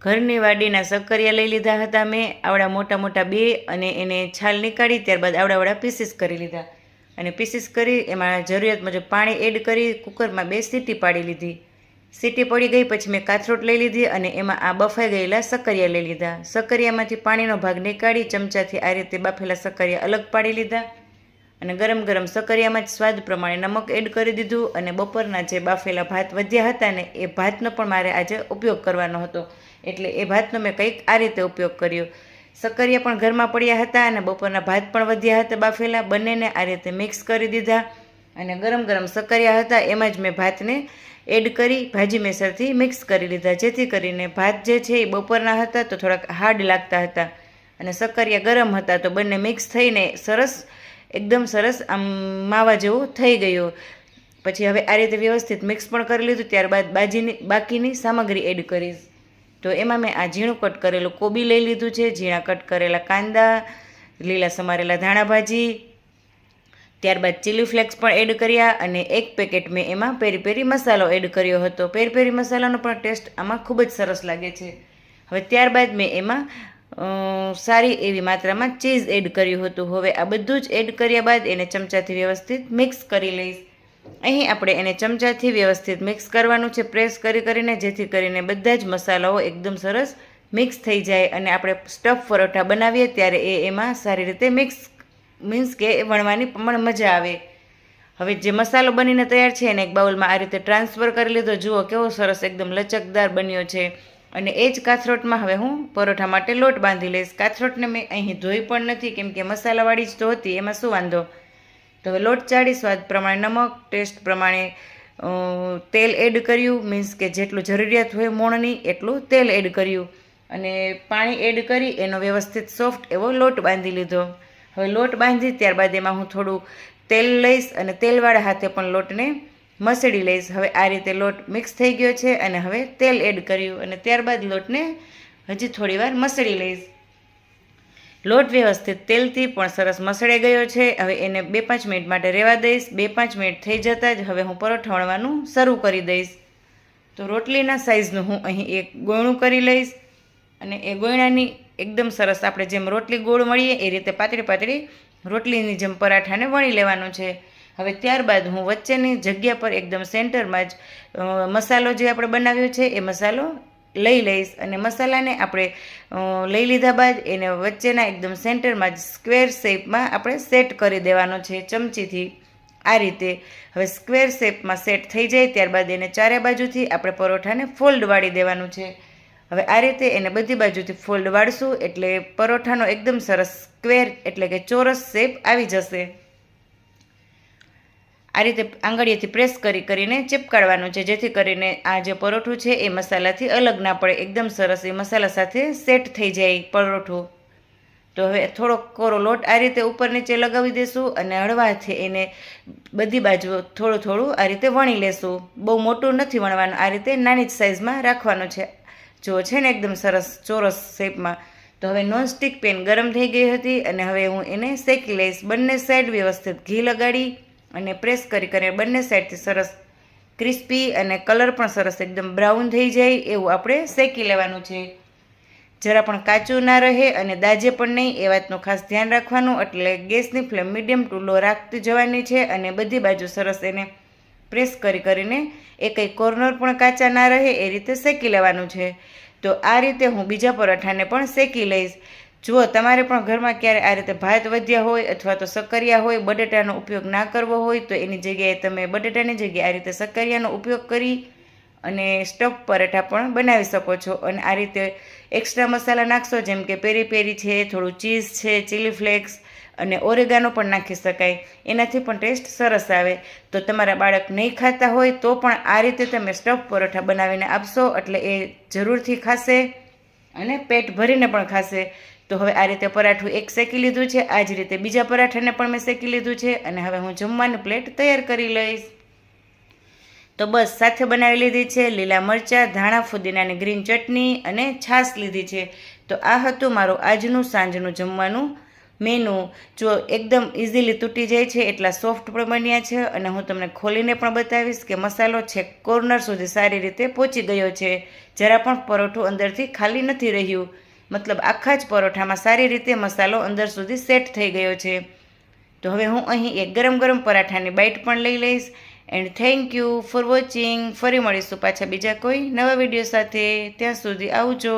ઘરની વાડીના સક્કરિયા લઈ લીધા હતા મેં, આવડા મોટા મોટા બે, અને એને છાલ નીકાળી ત્યારબાદ આવડા પીસીસ કરી લીધા. અને પીસીસ કરી એમાં જરૂરિયાત મુજબ પાણી એડ કરી કુકરમાં 2 સીટી પાડી લીધી. સીટી પડી ગઈ પછી મેં કાથરોટ લઈ લીધી અને એમાં આ બફાઈ ગયેલા સક્કરિયા લઈ લીધા. સક્કરિયામાંથી પાણીનો ભાગ નીકાળી ચમચાથી આ રીતે બાફેલા સક્કરિયા અલગ પાડી લીધા. અને ગરમ ગરમ સક્કરિયામાં જ સ્વાદ પ્રમાણે નમક એડ કરી દીધું. અને બપોરના જે બાફેલા ભાત વધ્યા હતા ને એ ભાતનો પણ મારે આજે ઉપયોગ કરવાનો હતો, એટલે એ ભાતનો મેં કંઈક આ રીતે ઉપયોગ કર્યો. સક્કરિયા પણ ઘરમાં પડ્યા હતા અને બપોરના ભાત પણ વધ્યા હતા બાફેલા, બંનેને આ રીતે મિક્સ કરી દીધા. અને ગરમ ગરમ સક્કરિયા હતા એમાં જ મેં ભાતને એડ કરી ભાજી મેસરથી મિક્સ કરી લીધા, જેથી કરીને ભાત જે છે એ બપોરના હતા તો થોડાક હાર્ડ લાગતા હતા અને સક્કરિયા ગરમ હતા, તો બંને મિક્સ થઈને એકદમ સરસ આમ માવા જેવું થઈ ગયું. પછી હવે આ રીતે વ્યવસ્થિત મિક્સ પણ કરી લીધું. ત્યારબાદ બાકીની સામગ્રી એડ કરીશ. તો એમાં મેં આ ઝીણું કટ કરેલું કોબી લઈ લીધું છે, ઝીણા કટ કરેલા કાંદા, લીલા સમારેલા ધાણા ભાજી, ત્યારબાદ ચીલી ફ્લેક્સ પણ એડ કર્યા અને 1 પેકેટ મેં એમાં પેરી પેરી મસાલો એડ કર્યો હતો. પેરી પેરી મસાલાનો પણ ટેસ્ટ આમાં ખૂબ જ સરસ લાગે છે. હવે ત્યારબાદ મેં એમાં સારી એવી માત્રામાં ચીઝ એડ કર્યું હતું. હવે આ બધું જ એડ કર્યા બાદ એને ચમચાથી વ્યવસ્થિત મિક્સ કરી લઈશ. અહીં આપણે એને ચમચાથી વ્યવસ્થિત મિક્સ કરવાનું છે, પ્રેસ કરીને, જેથી કરીને બધા જ મસાલાઓ એકદમ સરસ મિક્સ થઈ જાય અને આપણે સ્ટફ પરોઠા બનાવીએ ત્યારે એમાં સારી રીતે મીન્સ કે વણવાની પણ મજા આવે. હવે જે મસાલો બનીને તૈયાર છે એને એક બાઉલમાં આ રીતે ટ્રાન્સફર કરી લીધો. જુઓ કેવો સરસ એકદમ લચકદાર બન્યો છે. અને એ જ કાથરોટમાં હવે હું પરોઠા માટે લોટ બાંધી લઈશ. કાથરોટને મેં અહીં ધોઈ પણ નથી, કેમ કે મસાલાવાળી જ તો હતી, એમાં શું વાંધો. તો હવે લોટ ચાળી સ્વાદ પ્રમાણે નમક, ટેસ્ટ પ્રમાણે તેલ એડ કર્યું, મીન્સ કે જેટલું જરૂરિયાત હોય મોણની એટલું તેલ એડ કર્યું અને પાણી એડ કરી એનો વ્યવસ્થિત સોફ્ટ એવો લોટ બાંધી લીધો. હવે લોટ બાંધી ત્યારબાદ એમાં હું થોડું તેલ લઈશ અને તેલવાળા હાથે પણ લોટને મસળી લઈશ. હવે આ રીતે લોટ મિક્સ થઈ ગયો છે અને હવે તેલ એડ કર્યું અને ત્યારબાદ લોટને હજી થોડી વાર મસળી લઈશ. લોટ વ્યવસ્થિત તેલથી પણ સરસ મસળાઈ ગયો છે. હવે એને 2-5 મિનિટ માટે રહેવા દઈશ. 2-5 મિનિટ થઈ જતાં જ હવે હું પરોઠા વણવાનું શરૂ કરી દઈશ. તો રોટલીના સાઇઝનું હું અહીં એક ગોયણું કરી લઈશ અને એ ગોયણાની એકદમ સરસ આપણે જેમ રોટલી ગોળ મળીએ એ રીતે પાતળી પાતળી રોટલીની જેમ પરાઠાને વણી લેવાનું છે. હવે ત્યારબાદ હું વચ્ચેની જગ્યા પર એકદમ સેન્ટરમાં જ મસાલો જે આપણે બનાવ્યો છે એ મસાલો લઈ લઈશ અને મસાલાને આપણે લઈ લીધા બાદ એને વચ્ચેના એકદમ સેન્ટરમાં જ સ્ક્વેર શેપમાં આપણે સેટ કરી દેવાનો છે ચમચીથી આ રીતે. હવે સ્ક્વેર શેપમાં સેટ થઈ જાય ત્યારબાદ એને ચારે બાજુથી આપણે પરોઠાને ફોલ્ડ વાળી દેવાનું છે. હવે આ રીતે એને બધી બાજુથી ફોલ્ડ વાળશું એટલે પરોઠાનો એકદમ સરસ સ્ક્વેર એટલે કે ચોરસ શેપ આવી જશે. આ રીતે આંગળીએથી પ્રેસ કરીને ચીપકાડવાનું છે, જેથી કરીને આ જે પરોઠું છે એ મસાલાથી અલગ ના પડે, એકદમ સરસ એ મસાલા સાથે સેટ થઈ જાય પરોઠું. તો હવે થોડોક કોરો લોટ આ રીતે ઉપર નીચે લગાવી દેશું અને હળવાથી એને બધી બાજુ થોડું થોડું આ રીતે વણી લેશું. બહુ મોટું નથી વણવાનું, આ રીતે નાની જ સાઇઝમાં રાખવાનું છે. જો છે ને એકદમ સરસ ચોરસ શેપમાં. તો હવે નોનસ્ટિક પેન ગરમ થઈ ગઈ હતી અને હવે હું એને શેકી લઈશ. બંને સાઈડ વ્યવસ્થિત ઘી લગાડી અને પ્રેસ કરીને બંને સાઈડથી સરસ ક્રિસ્પી અને કલર પણ સરસ એકદમ બ્રાઉન થઈ જાય એવું આપણે શેકી લેવાનું છે. જરા પણ કાચું ના રહે અને દાજે પણ નહીં એ વાતનું ખાસ ધ્યાન રાખવાનું. એટલે ગેસની ફ્લેમ મીડિયમ ટુ લો રાખતી જવાની છે અને બધી બાજુ સરસ એને પ્રેસ કરીને એ કંઈ કોર્નર પણ કાચા ના રહે એ રીતે શેકી લેવાનું છે. તો આ રીતે હું બીજા પરાઠાને પણ શેકી લઈશ. જુઓ, તમારે પણ ઘરમાં ક્યારે આ રીતે ભાત વધ્યા હોય અથવા તો સક્કરિયા હોય, બટેટાનો ઉપયોગ ના કરવો હોય તો એની જગ્યાએ તમે બટેટાની જગ્યાએ આ રીતે સક્કરિયાનો ઉપયોગ કરી અને સ્ટફ પરાઠા પણ બનાવી શકો છો. અને આ રીતે એક્સ્ટ્રા મસાલા નાખશો, જેમ કે પેરી પેરી છે, થોડું ચીઝ છે, ચીલી ફ્લેક્સ અને ઓરેગાનો પણ નાખી શકાય, એનાથી પણ ટેસ્ટ સરસ આવે. તો તમારા બાળક નહીં ખાતા હોય તો પણ આ રીતે તમે સ્ટફ પરોઠા બનાવીને આપશો એટલે એ જરૂરથી ખાશે અને પેટ ભરીને પણ ખાશે. તો હવે આ રીતે પરાઠું એક શેકી લીધું છે, આ જ રીતે બીજા પરાઠાને પણ મેં શેકી લીધું છે અને હવે હું જમવાની પ્લેટ તૈયાર કરી લઈશ. તો બસ સાથે બનાવી લીધી છે લીલા મરચાં, ધાણા, ફુદીનાની ગ્રીન ચટણી અને છાશ લીધી છે. તો આ હતું મારું આજનું સાંજનું જમવાનું. મેનું જો એકદમ ઇઝીલી તૂટી જાય છે એટલા સોફ્ટ પણ બન્યા છે અને હું તમને ખોલીને પણ બતાવીશ કે મસાલો છેક કોર્નર સુધી સારી રીતે પહોંચી ગયો છે. જરા પણ પરોઠું અંદરથી ખાલી નથી રહ્યું, મતલબ આખા જ પરોઠામાં સારી રીતે મસાલો અંદર સુધી સેટ થઈ ગયો છે. તો હવે હું અહીં એક ગરમ ગરમ પરાઠાની બાઈટ પણ લઈ લઈશ. And thank you for watching. ફરી મળીશું પાછા બીજા કોઈ નવા વિડીયો સાથે. ત્યાં સુધી આવજો.